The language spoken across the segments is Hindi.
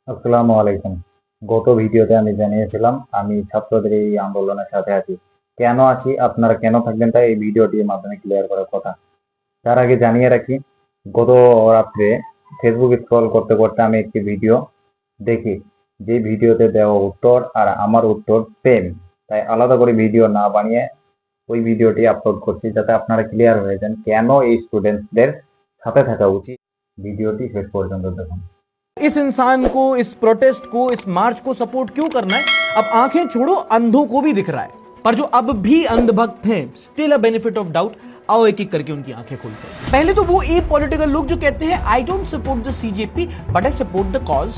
আসসালামু আলাইকুম। গত ভিডিওতে আমি জানিয়েছিলাম আমি ছাত্রদের এই আন্দোলনের সাথে আছি। কেন আছি, আপনারা কেন থাকবেন, তাই এই ভিডিওটির মাধ্যমে ক্লিয়ার করার কথা। তার আগে জানিয়ে রাখি, গত রাত্রে ফেসবুক স্ক্রল করতে করতে আমি একটি ভিডিও দেখি, যে ভিডিওতে দেওয়া উত্তর আর আমার উত্তর সেম। তাই আলাদা করে ভিডিও না বানিয়ে ওই ভিডিওটি আপলোড করছি, যাতে আপনারা ক্লিয়ার হয়ে যান কেন এই স্টুডেন্টদের সাথে থাকা উচিত। ভিডিওটি শেষ পর্যন্ত দেখুন। इस इंसान को, इस प्रोटेस्ट को, इस मार्च को सपोर्ट क्यों करना है? अब आंखें छोड़ो, अंधों को भी दिख रहा है, पर जो अब भी अंधभक्त हैं, still a benefit of doubt. आओ एक एक करके उनकी आंखें खोलते हैं। पहले तो वो ए पॉलिटिकल लोग जो कहते हैं I don't support the CJP but I support the cause.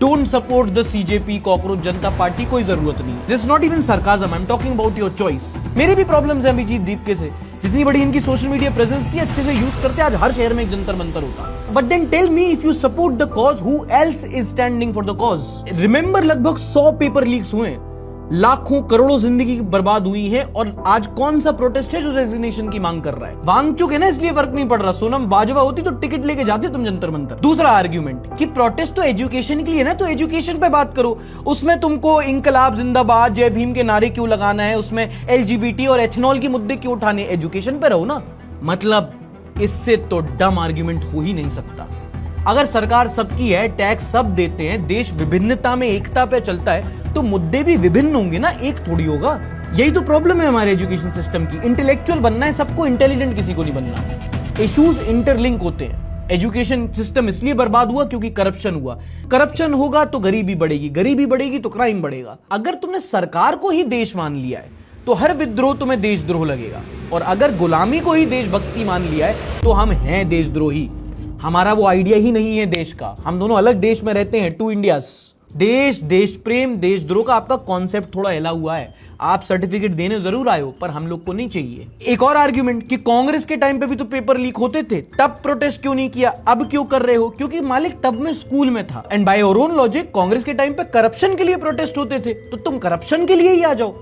Don't support the CJP, cockroach Janata party, कोई जरूरत नहीं। This not even sarcasm, I am talking about your choice. मेरे भी प्रॉब्लम्स हैं अभिजीत दीपके से। जितनी बड़ी इनकी सोशल मीडिया प्रेजेंस थी, अच्छे से यूज करते, आज हर शहर में एक जंतर मंतर होता। But then tell me, if you support the cause, who else is standing for the cause? Remember, लगभग 100 पेपर लीक्स हुए, लाखों करोड़ों जिंदगी बर्बाद हुई है, और आज कौन सा प्रोटेस्ट है जो रेजिग्नेशन की मांग कर रहा है? वांगचुक है ना, इसलिए फर्क नहीं पड़ रहा। सोनम बाजवा होती तो टिकट लेके जाते तुम जंतर मंतर। दूसरा आर्ग्यूमेंट कि प्रोटेस्ट तो एजुकेशन के लिए ना, तो एजुकेशन पे बात करो। उसमें तुमको इंकलाब जिंदाबाद, जय भीम के नारे क्यों लगाना है? उसमें एलजीबीटी और एथेनॉल के मुद्दे क्यों उठाने? एजुकेशन पे रहो ना। मतलब इससे तो डम आर्ग्यूमेंट हो ही नहीं सकता। अगर सरकार सबकी है, टैक्स सब देते हैं, देश विभिन्नता में एकता पे चलता है, तो मुद्दे भी विभिन्न होंगे ना, एक थोड़ी होगा। यही तो प्रॉब्लम है हमारे एजुकेशन सिस्टम की। इंटेलेक्चुअल बनना है सबको, इंटेलिजेंट किसी को नहीं बनना। इश्यूज इंटरलिंक होते हैं। एजुकेशन सिस्टम इसलिए बर्बाद हुआ क्योंकि करप्शन हुआ। करप्शन होगा तो गरीबी बढ़ेगी, गरीबी बढ़ेगी तो क्राइम बढ़ेगा। अगर तुमने सरकार को ही देश मान लिया है तो हर विद्रोह तुम्हें देशद्रोह लगेगा, और अगर गुलामी को ही देशभक्ति मान लिया है तो हम हैं देशद्रोही। हमारा वो आइडिया ही नहीं है देश का। हम दोनों अलग देश में रहते हैं, टू इंडियाज। देश, देश प्रेम, देशद्रोह का आपका कॉन्सेप्ट थोड़ा हिला हुआ है। आप सर्टिफिकेट देने जरूर आए हो, पर हम लोग को नहीं चाहिए। एक और आर्ग्यूमेंट कि कांग्रेस के टाइम पे भी तो पेपर लीक होते थे, तब प्रोटेस्ट क्यों नहीं किया, अब क्यों कर रहे हो? क्योंकि मालिक तब मैं स्कूल में था। And by your own logic, Congress के टाइम पे करप्शन के लिए प्रोटेस्ट होते थे, तो तुम करप्शन के लिए ही आ जाओ।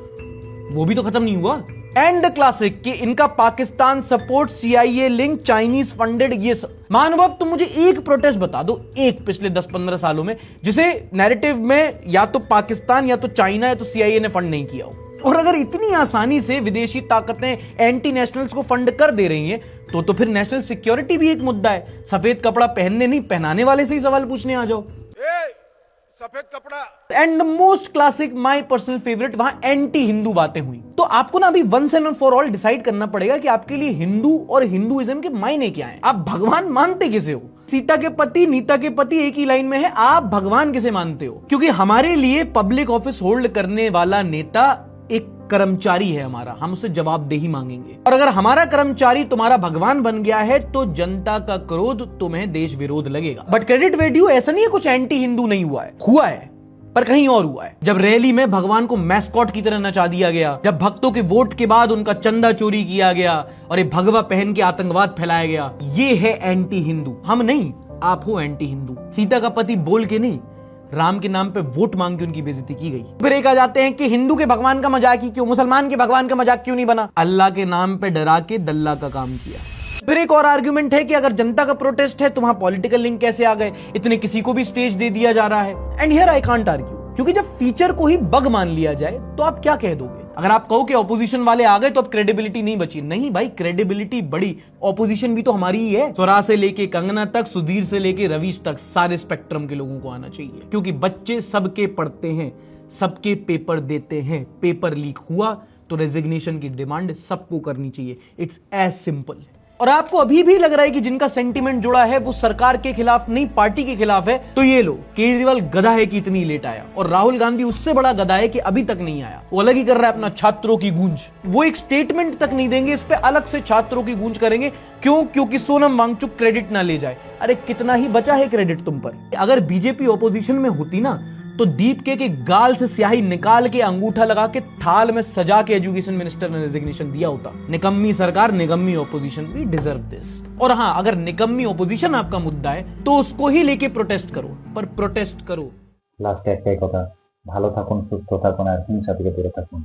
वो भी तो खत्म नहीं हुआ। एंड क्लासिक कि इनका Pakistan support, CIA link, Chinese funded, ये सब। महानुभाव, तुम मुझे एक प्रोटेस्ट बता दो, एक पिछले 10-15 सालों में, जिसे नैरेटिव में या तो पाकिस्तान या तो चाइना या तो सीआईए ने फंड नहीं किया हो। और अगर इतनी आसानी से विदेशी ताकतें एंटी नेशनल्स को फंड कर दे रही हैं, तो फिर नेशनल सिक्योरिटी भी एक मुद्दा है। सफेद कपड़ा पहनने नहीं, पहनाने वाले से ही सवाल पूछने आ जाओ। सफेद कपड़ा। And the most classic, my personal favourite, वहां एंटी हिंदू बातें हुई। तो आपको ना अभी once and for all decide करना पड़ेगा कि आपके लिए हिंदू और हिंदुइज्म के मायने क्या हैं। आप भगवान मानते किसे हो? सीता के पति, नीता के पति एक ही लाइन में है, आप भगवान किसे मानते हो? क्योंकि हमारे लिए पब्लिक ऑफिस होल्ड करने वाला नेता एक कर्मचारी है हमारा, हम उससे जवाबदेही मांगेंगे। और अगर हमारा कर्मचारी तुम्हारा भगवान बन गया है तो जनता का क्रोध तुम्हें देश विरोध लगेगा। बट क्रेडिट वेड्यू, ऐसा नहीं है कुछ एंटी हिंदू नहीं हुआ है, हुआ है, पर कहीं और हुआ है। जब रैली में भगवान को मैस्कॉट की तरह नचा दिया गया, जब भक्तों के वोट के बाद उनका चंदा चोरी किया गया और ये भगवा पहन के आतंकवाद फैलाया गया, ये है एंटी हिंदू। हम नहीं, आप हो एंटी हिंदू। सीता का पति बोल के नहीं, राम के नाम पे वोट मांग के उनकी बेइज्जती की गई। फिर एक आ जाते हैं कि हिंदू के भगवान का मजाक ही क्यों, मुसलमान के भगवान का मजाक क्यों नहीं बना? अल्लाह के नाम पे डरा के दल्ला का काम किया। फिर एक और आर्गुमेंट है कि अगर जनता का प्रोटेस्ट है तो वहां पॉलिटिकल लिंक कैसे आ गए? इतने किसी को भी स्टेज दे दिया जा रहा है। And here I can't argue, क्योंकि जब फीचर को ही बग मान लिया जाए तो आप क्या कह दोगे? अगर आप कहो कि ऑपोजिशन वाले आ गए तो अब क्रेडिबिलिटी नहीं बची। नहीं भाई, क्रेडिबिलिटी बड़ी। ऑपोजिशन भी तो हमारी ही है। स्वरा से लेके कंगना तक, सुधीर से लेके रवीश तक, सारे स्पेक्ट्रम के लोगों को आना चाहिए, क्योंकि बच्चे सबके पढ़ते हैं, सबके पेपर देते हैं। पेपर लीक हुआ तो रेजिग्नेशन की डिमांड सबको करनी चाहिए। It's as simple. और आपको अभी भी लग रहा है कि जिनका सेंटिमेंट जुड़ा है वो सरकार के खिलाफ नहीं, पार्टी के खिलाफ है, तो ये लो, केजरीवाल गधा है कि इतनी लेट आया, और राहुल गांधी उससे बड़ा गधा है कि अभी तक नहीं आया। वो अलग ही कर रहा है अपना छात्रों की गूंज। वो एक स्टेटमेंट तक नहीं देंगे, इस पे अलग से छात्रों की गूंज करेंगे। क्यों? क्योंकि सोनम वांगचुक क्रेडिट ना ले जाए। अरे कितना ही बचा है क्रेडिट तुम पर। अगर बीजेपी ऑपोजिशन में होती ना तो दीपके के गाल से स्याही निकाल के अंगूठा लगा के थाल में सजा के एजुकेशन मिनिस्टर ने रेजिग्नेशन दिया होता। निकम्मी सरकार, निकम्मी ऑपोजिशन, वी डिजर्व दिस। और हां, अगर निकम्मी ऑपोजिशन आपका मुद्दा है तो उसको ही लेके प्रोटेस्ट करो, पर प्रोटेस्ट करो। লাস্টে একটাই কথা, ভালো থাকুন, সুস্থ থাকুন আর হিংসা থেকে দূরে থাকুন।